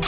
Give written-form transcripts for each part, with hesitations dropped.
Hi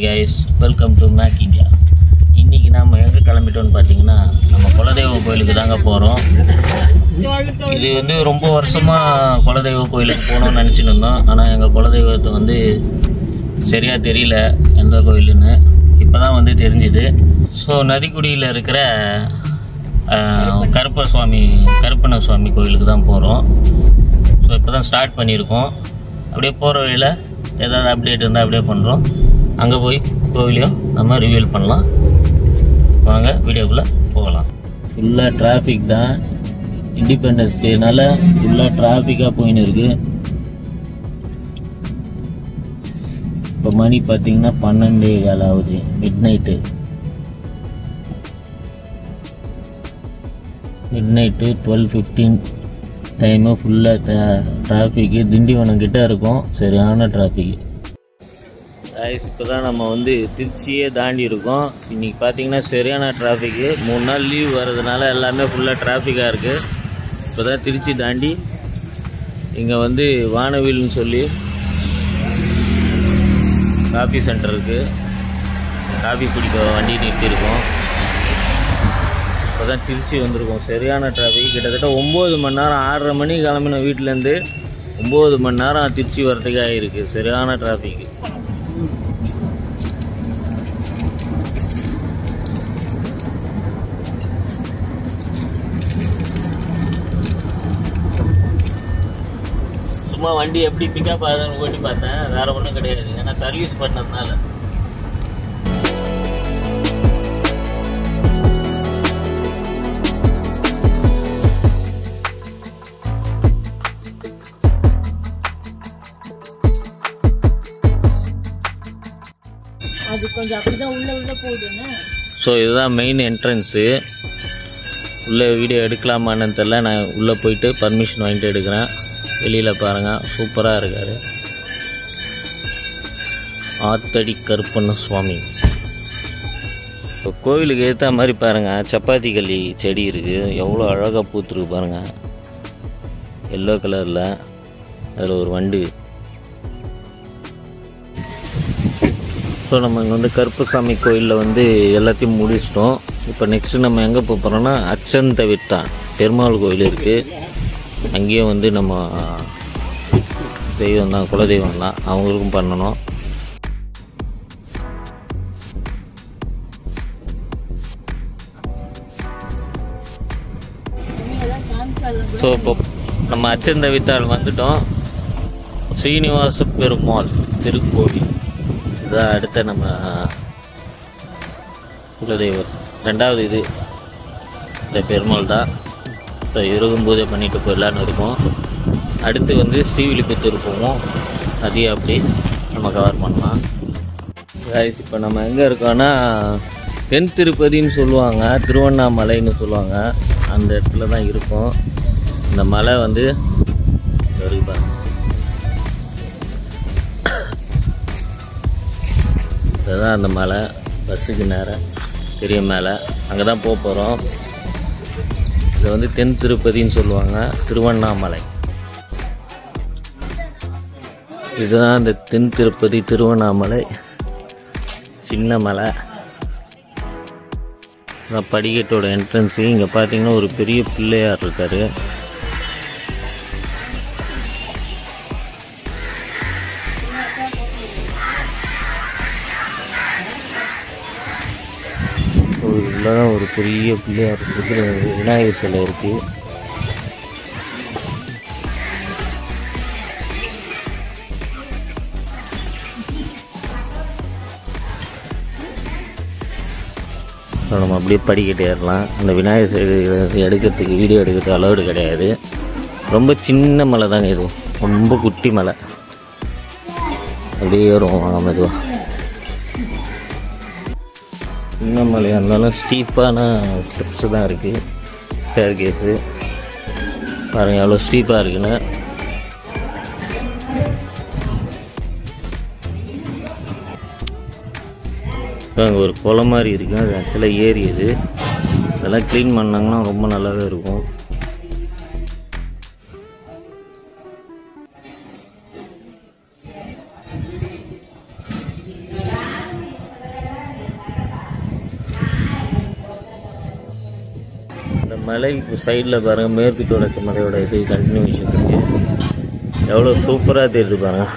guys, welcome to Mac India. இன்னைக்கு நாம எங்க கிளம்பிட்டோம்னு பாத்தீங்கன்னா நம்ம குலதெய்வ கோயிலுக்கு தாங்க போறோம். இது வந்து ரொம்ப வருஷமா குலதெய்வ கோயிலுக்கு போகணும்னு நினைச்சிட்டு இருந்தோம். ஆனா எங்க குலதெய்வத்தை வந்து சரியா தெரியல எந்த கோயிலுன்னு. இப்பதான் வந்து தெரிஞ்சுது. ஸோ நதிக்குடியில் இருக்கிற கருப்பண்ண சுவாமி கோயிலுக்கு தான் போகிறோம். ஸோ இப்போ தான் ஸ்டார்ட் பண்ணியிருக்கோம். அப்படியே போகிற வழியில் ஏதாவது அப்டேட் இருந்தால் அப்படியே பண்ணுறோம். அங்கே போய் கோவிலையும் நம்ம ரிவியூல் பண்ணலாம். வாங்க வீடியோக்குள்ளே போகலாம். ஃபுல்லாக டிராஃபிக் தான். இண்டிபெண்டன்ஸ் டேனால ஃபுல்லாக டிராஃபிக்காக போயின்னு இருக்கு. இப்போ மணி பார்த்தீங்கன்னா 12:15 ஆகுது. Mid night 12:15 time. ஃபுல்லாக டிராஃபிக்கு. திண்டிவனம் கிட்டே இருக்கும். சரியான டிராஃபிக். இப்போ தான் நம்ம வந்து திருச்சியே தாண்டி இருக்கோம். இன்றைக்கி பார்த்தீங்கன்னா சரியான டிராஃபிக்கு. 3 நாள் லீவ் வர்றதுனால எல்லாமே ஃபுல்லாக டிராஃபிக்காக இருக்குது. இப்போ தான் திருச்சி தாண்டி இங்கே வந்து வானவில்னு சொல்லி காஃபி சென்டருக்கு காஃபி குடிக்க வண்டி நிறுத்தியிருக்கோம். இப்போ தான் திருச்சி வந்திருக்கோம். சரியான டிராஃபிக். கிட்டத்தட்ட 9 மணி நேரம், 6:30 மணிக்கு கிளம்பின வீட்டிலேருந்து 9 மணி நேரம் திருச்சி வரத்துக்கு ஆகிருக்கு. சரியான டிராஃபிக்கு. சும்மா வண்டி எப்படி பிக்கப் ஆகுதுன்னு ஓட்டி பார்த்தேன். வேற ஒன்றும் கிடையாது. ஏன்னா சர்வீஸ் பண்ணதுனால. அது கொஞ்சம் அப்படிதான் உள்ள போகுதுன்னு. ஸோ இதுதான் மெயின் என்ட்ரன்ஸு. உள்ளே வீடியோ எடுக்கலாமான்னு தெரியல. நான் உள்ளே போயிட்டு பர்மிஷன் வாங்கிட்டு எடுக்கிறேன். வெளியில் பாருங்கள், சூப்பராக இருக்கார். ஆத்தடி கருப்பண்ண சுவாமி. இப்போ கோவிலுக்கு ஏற்ற மாதிரி பாருங்கள், சப்பாத்தி கல்லி செடி இருக்குது. எவ்வளோ அழகாக பூத்துருக்கு பாருங்கள். எல்லோ கலரில். அதில் ஒரு வண்டு. ஸோ நம்ம இங்கே வந்து கருப்பசாமி கோயிலில் வந்து எல்லாத்தையும் முடிச்சிட்டோம். இப்போ நெக்ஸ்ட்டு நம்ம எங்கே போக போகிறோம்னா அச்சந்தவிட்டான் பெருமாள் கோயில் இருக்குது. அங்கேயும் வந்து நம்ம தெய்வம் தான், குலதெய்வம் தான், அவங்களுக்கும் பண்ணணும். ஸோ இப்போ நம்ம அச்சந்தவித்தால் வந்துட்டோம். ஸ்ரீனிவாச பெருமாள் திருக்கோவில் இதுதான் அடுத்த நம்ம குலதெய்வம். 2வது இது இந்த பெருமாள் தான். ஸோ இவருக்கும் பூஜை பண்ணிட்டு போயிடலான்னு இருக்கும். அடுத்து வந்து ஸ்ரீவில்லிபுத்தூர் போவோம். அதையும் அப்படி நம்ம கவர் பண்ணலாம். கைஸ் இப்போ நம்ம எங்கே இருக்கோன்னா தென் திருப்பதின்னு சொல்லுவாங்க, திருவண்ணாமலைன்னு சொல்லுவாங்க. அந்த இடத்துல தான் இருக்கும். இந்த மலை வந்து பாருங்க. இதுதான் அந்த மலை. பஸ்ஸுக்கு நேரம் பெரிய மேலே அங்கே தான் போக போகிறோம். இது வந்து தென் திருப்பதின்னு சொல்லுவாங்க, திருவண்ணாமலை. இதுதான் இந்த தென் திருப்பதி திருவண்ணாமலை சின்ன மலை. படிக்கட்டோட என்ட்ரன்ஸு. இங்கே பார்த்தீங்கன்னா ஒரு பெரிய பிள்ளையார் இருக்கார். உள்ளதான் ஒரு பெரிய பிள்ளையார் இருக்குது. விநாயகர் சிலை இருக்குது. ஸோ நம்ம அப்படியே படிக்கட்டு ஏறலாம். அந்த விநாயகர் எடுக்கிறதுக்கு வீடியோ எடுக்கிறதுக்கு அலோடு கிடையாது. ரொம்ப சின்ன மலை தாங்க இது, ரொம்ப குட்டி மலை. அப்படியே ஏறும் வாங்க மெதுவாக. சின்ன மலையாக இருந்தாலும் ஸ்டீப்பான ஸ்டெப்ஸு தான் இருக்குது. ஸ்டேர் கேஸு பாருங்கள் எவ்வளோ ஸ்டீப்பாக இருக்குன்னு. அங்கே ஒரு குளம் மாதிரி இருக்குது, அது ஆக்சுவலாக ஏரி. இது இதெல்லாம் க்ளீன் பண்ணாங்கன்னா ரொம்ப நல்லாவே இருக்கும். இந்த மலை சைடில் பாருங்கள், மேற்கு தொடர்ச்சி மலையோட இது கண்டினியூஷன் இருக்குது. எவ்வளோ சூப்பராக தெரியுது பாருங்கள்.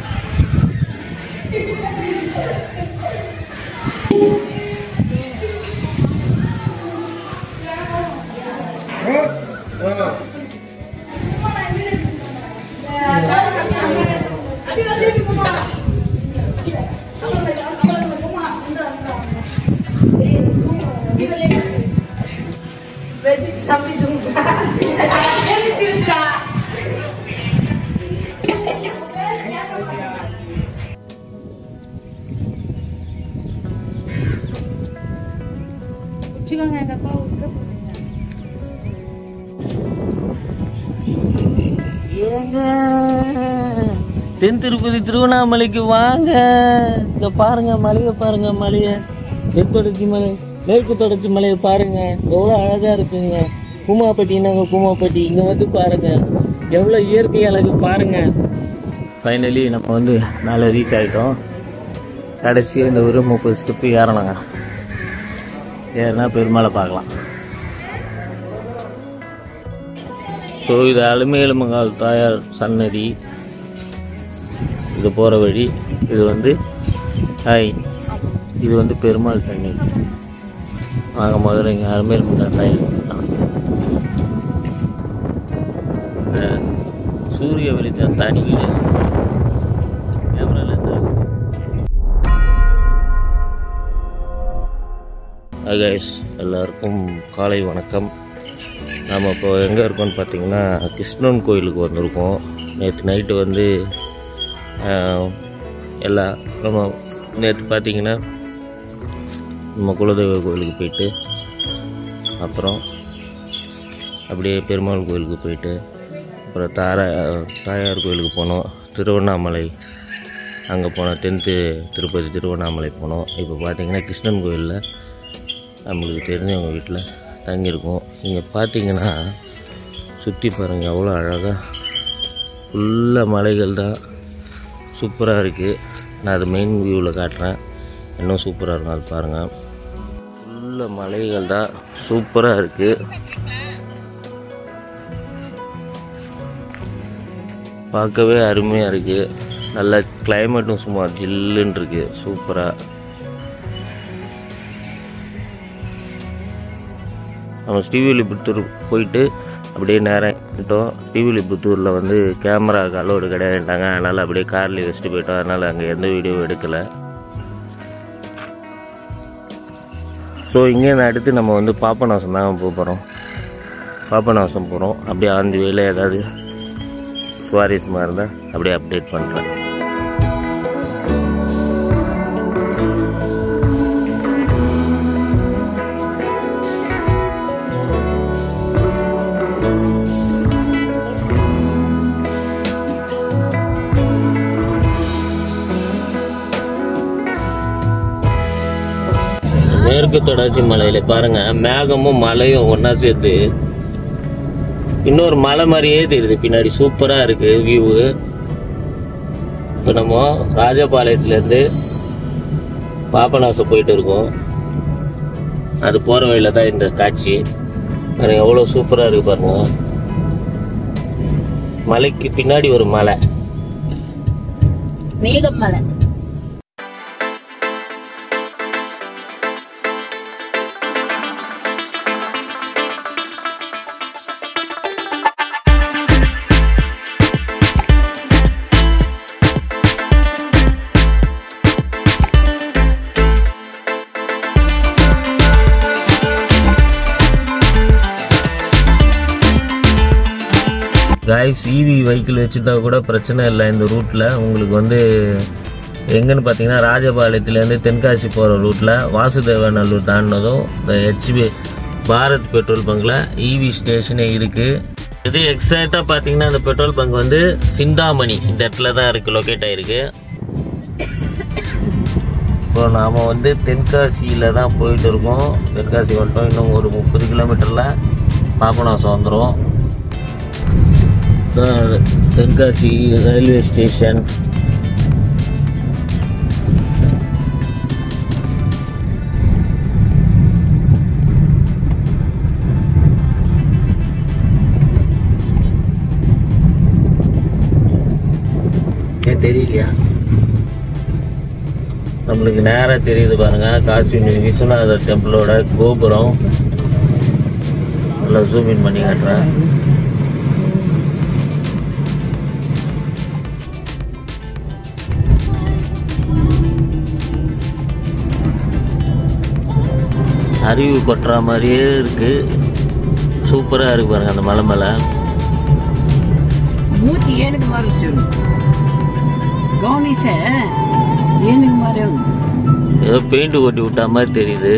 தென் திருப்பதி திருவண்ணாமலைக்கு வாங்க. இங்க பாருங்க மலையை, பாருங்க மலையை, தென் தொடர்ச்சி மலை, மேற்கு தொடர்ச்சி மலையை பாருங்க, எவ்வளோ அழகா இருக்குங்க. கூமாப்பட்டினாங்க, கூமாப்பட்டி இங்க வந்து பாருங்க எவ்வளோ இயற்கை அழகு பாருங்க. ஃபைனலி நம்ம வந்து மேலே ரீச் ஆகிட்டோம். கடைசியாக இந்த ஒரு 30 ஸ்டெப்பு ஏறணுங்க. ஏறினா பெருமாளை பார்க்கலாம். ஸோ இது அலுமேலுமங்கால் தாயார் சன்னதி. இது போகிற வழி. இது வந்து இது வந்து பெருமாள் சன்னதி. வாங்க முதல்ல இங்கே அலுமேலுமங்கால் தாயார் சூரிய வெளிச்சம் தனி கேமரால கைஸ், எல்லாருக்கும் காலை வணக்கம். நாம் இப்போ எங்கே இருக்கோம்னு பார்த்தீங்கன்னா கிருஷ்ணன் கோயிலுக்கு வந்திருக்கோம். நேற்று நைட்டு வந்து நம்ம நேற்று பார்த்தீங்கன்னா நம்ம குலதெய்வ கோயிலுக்கு போயிட்டு அப்புறம் அப்படியே பெருமாள் கோயிலுக்கு போயிட்டு அப்புறம் தாயார் கோயிலுக்கு போனோம். திருவண்ணாமலை அங்கே போனோம். திருப்பதி திருவண்ணாமலை போனோம். இப்போ பார்த்தீங்கன்னா கிருஷ்ணன் கோயிலில் நம்மளுக்கு தெரிஞ்சவங்க வீட்டில் தங்கியிருக்கோம். இங்கே பார்த்தீங்கன்னா சுற்றி பாருங்கள் எவ்வளோ அழகாக ஃபுல்லாக மலைகள் தான். சூப்பராக இருக்குது. நான் அது மெயின் வியூவில் காட்டுறேன், இன்னும் சூப்பராக இருக்கும். அது பாருங்கள் ஃபுல்லாக மலைகள் தான், சூப்பராக இருக்குது. பார்க்கவே அருமையாக இருக்குது. நல்ல கிளைமேட்டும் சும்மா ஜில்லுன்னு இருக்குது, சூப்பராக. நம்ம ஸ்ரீவில்லிபுத்தூர் போயிட்டு அப்படியே நேரம் போயிட்டோம். ஸ்ரீவில்லிபுத்தூரில் வந்து கேமராவுக்கு அலோடு கிடையாதுட்டாங்க. அதனால் அப்படியே கார்லேயே வச்சுட்டு போயிட்டோம். அதனால் அங்கே எந்த வீடியோவும் எடுக்கலை. ஸோ இங்கேருந்து அடுத்து நம்ம வந்து பாபநாசம் தான் போகிறோம். பாபநாசம் போகிறோம். அப்படியே அந்த வேலை ஏதாவது சுவாரஸ்யமாக இருந்தால் அப்படியே அப்டேட் பண்ணுறேன். மேற்கு தொடர்ச்சி மலையில பாருங்க, மேகமும் மலையும் ஒன்னா சேர்த்து இன்னொரு மலை மாதிரியே தெரியுது பின்னாடி. சூப்பரா இருக்கு வியூ. இப்போ நம்ம ராஜபாளையத்துல இருந்து பாபநாசம் போயிட்டு இருக்கோம். அது போற வழியில தான் இந்த காட்சி. எவ்வளவு சூப்பரா இருக்கு பாருங்க. மலைக்கு பின்னாடி ஒரு மலை, மேகம் மலை. காய்ஸ் இவி வெஹிக்கிள் வச்சுருந்தா கூட பிரச்சனை இல்லை. இந்த ரூட்டில் உங்களுக்கு வந்து எங்கன்னு பார்த்தீங்கன்னா ராஜபாளையத்துலேருந்து தென்காசி போகிற ரூட்டில் வாசுதேவநல்லூர் தாண்டினதும் இந்த ஹெச்பி பாரத் பெட்ரோல் பங்கில் இவி ஸ்டேஷனே இருக்குது. இது எக்ஸாக்டாக பார்த்தீங்கன்னா இந்த பெட்ரோல் பங்க் வந்து சிந்தாமணி இந்த இடத்துல தான் இருக்குது, லொக்கேட் ஆகிருக்கு. இப்போ நாம் வந்து தென்காசியில் தான் போயிட்டு இருக்கோம். தென்காசி வந்துட்டோம். இன்னும் ஒரு 30 கிலோமீட்டரில் பாபநாசம் வந்துடும். Tenkasi railway station. தெரியலையா? நம்மளுக்கு நேராக தெரியுது பாருங்க, காசி விஸ்வநாதர் டெம்பிளோட கோபுரம். நல்லா ஜூம் இன் பண்ணி காட்டுறேன். அருவி கொட்டுற மாதிரியே இருக்கு, சூப்பராக இருக்கு பாருங்க அந்த மலை மேலே. மூத்தி ஏனுக்கு மாறிச்சு கவனிச ஏனுக்கு மாறி ஏதோ பெயிண்ட் கொட்டி விட்டா மாதிரி தெரியுது.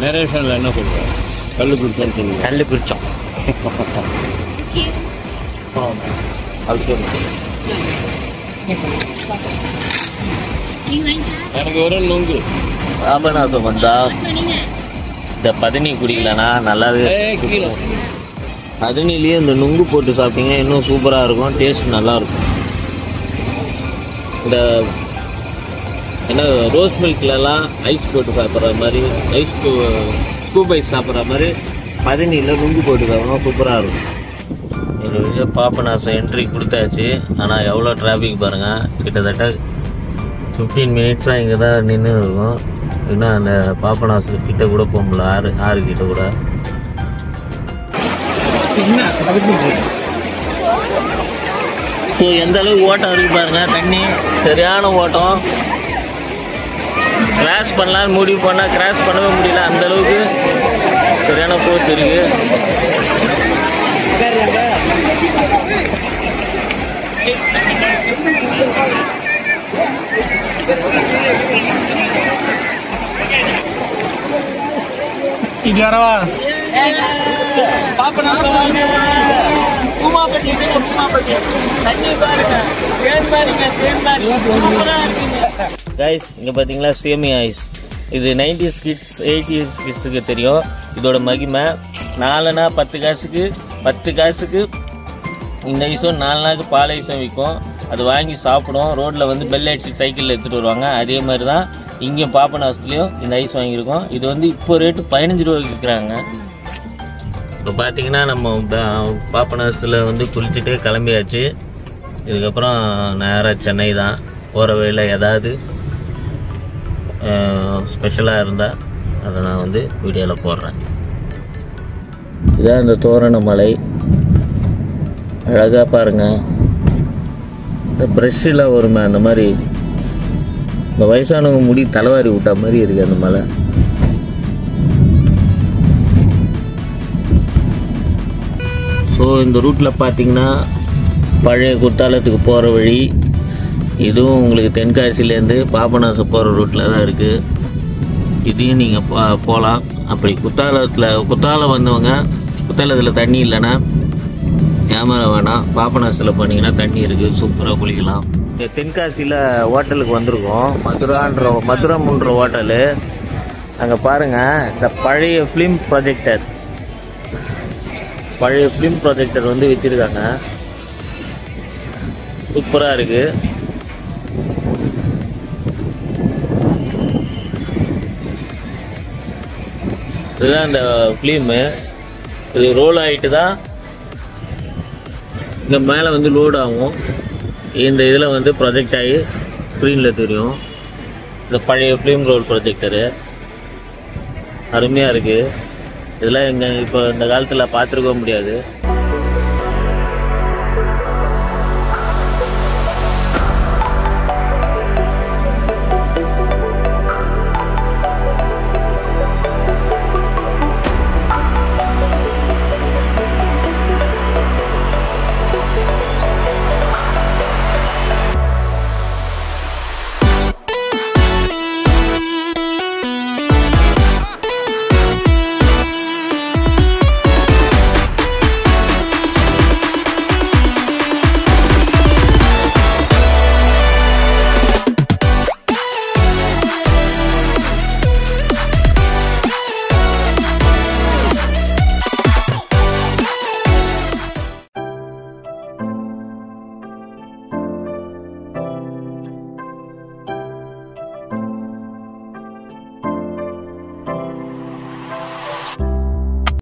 நரேஷன்ல என்ன சொல்ற? கல்லு பிடிச்சோன்னு சொல்லுங்க. கல்லு பிடிச்சோம். எனக்கு ஒரு நொங்கு. பாபநாசம் வந்தா இந்த பதனி குடிக்கலனா நல்லாவே. பதனிலேயே இந்த நுங்கு போட்டு சாப்பிட்டீங்கன்னா இன்னும் சூப்பராக இருக்கும், டேஸ்ட் நல்லாயிருக்கும். இந்த என்ன ரோஸ் மில்க்லலாம் ஐஸ் போட்டு சாப்பிட்ற மாதிரி, ஸ்கூப் ஐஸ் சாப்பிட்ற மாதிரி பதனியில் நுங்கு போட்டு சாப்பிட்றோம், சூப்பராக இருக்கும். ஒரு பாபநாசம் என்ட்ரி கொடுத்தாச்சு. ஆனால் எவ்வளோ டிராஃபிக் பாருங்கள், கிட்டத்தட்ட 15 மினிட்ஸ் தான் இங்கே தான் நின்று இருக்கும். இன்னும் அந்த பாபநாசம் கிட்ட கூட போக முடியல, ஆறு கிட்ட கூட. ஸோ எந்த அளவுக்கு ஓட்டம் இருக்கு பாருங்க, தண்ணி சரியான ஓட்டம். கிராஸ் பண்ணலான்னு முடிவு பண்ணால் கிராஸ் பண்ணவே முடியல, அந்த அளவுக்கு சரியான போர்ஸ் இருக்கு. கைஸ் இங்கே பார்த்தீங்களா சேமியா ஐஸ். இது 90s கிட்ஸ் 80s கிட்ஸுக்கு தெரியும் இதோட மகிமை. 4னா 10 காசுக்கு 10 காசுக்கு இந்த ஐஸும் 4 நாளுக்கு பால் ஐஸும் விற்கும். அது வாங்கி சாப்பிடும். ரோட்டில் வந்து பெல் அடிச்சு சைக்கிளில் எடுத்துகிட்டு வருவாங்க. அதே மாதிரி தான் இங்கே பாபநாசத்துலேயும் இந்த ஐஸ் வாங்கியிருக்கோம். இது வந்து இப்போ ரேட்டு 15 ரூபாய்க்கு விற்கிறாங்க. இப்போ பார்த்தீங்கன்னா நம்ம பாபநாசத்தில் வந்து குளிச்சுட்டு கிளம்பியாச்சு. இதுக்கப்புறம் நேராக சென்னை தான். போகிற வழியில் ஏதாவது ஸ்பெஷலாக இருந்தால் அதை நான் வந்து வீடியோவில் போடுறேன். இதான் இந்த தோரண மலை, அழகாக பாருங்கள். இந்த ப்ரெஷ்ஷில் வருமே அந்த மாதிரி, இந்த வயசானவங்க முடி தலைவாரி விட்டா மாதிரி இருக்குது அந்த மலை. ஸோ இந்த ரூட்டில் பார்த்தீங்கன்னா பழைய குத்தாலத்துக்கு போகிற வழி. இதுவும் உங்களுக்கு தென்காசிலேருந்து பாபநாசம் போகிற ரூட்டில் தான் இருக்குது. இதையும் நீங்கள் போகலாம். அப்படி குத்தாலம் வந்தவங்க, குத்தாலத்தில் தண்ணி இல்லைன்னா கேமரா வேணாம், பாபநாசத்தில் போனீங்கன்னா தண்ணி இருக்குது, சூப்பராக குளிக்கலாம். இந்த தென்காசியில் ஹோட்டலுக்கு வந்திருக்கோம், மதுரம்ன்ற ஹோட்டலு. அங்கே பாருங்கள், இந்த பழைய ஃபிலிம் ப்ரொஜெக்டர் வந்து வச்சுருக்காங்க, சூப்பராக இருக்குது. இதுதான் இந்த ஃபிலிமு. இது ரோல் ஆகிட்டு தான் இங்கே மேலே வந்து லோட் ஆகும். இந்த இதில் வந்து ப்ரொஜெக்ட் ஆகி ஸ்க்ரீனில் தெரியும். இந்த பழைய ஃபிலிம் ரோல் ப்ரொஜெக்டரு அருமையாக இருக்குது. இதெல்லாம் இப்போ இந்த காலத்தில் பார்த்துருக்க முடியாது.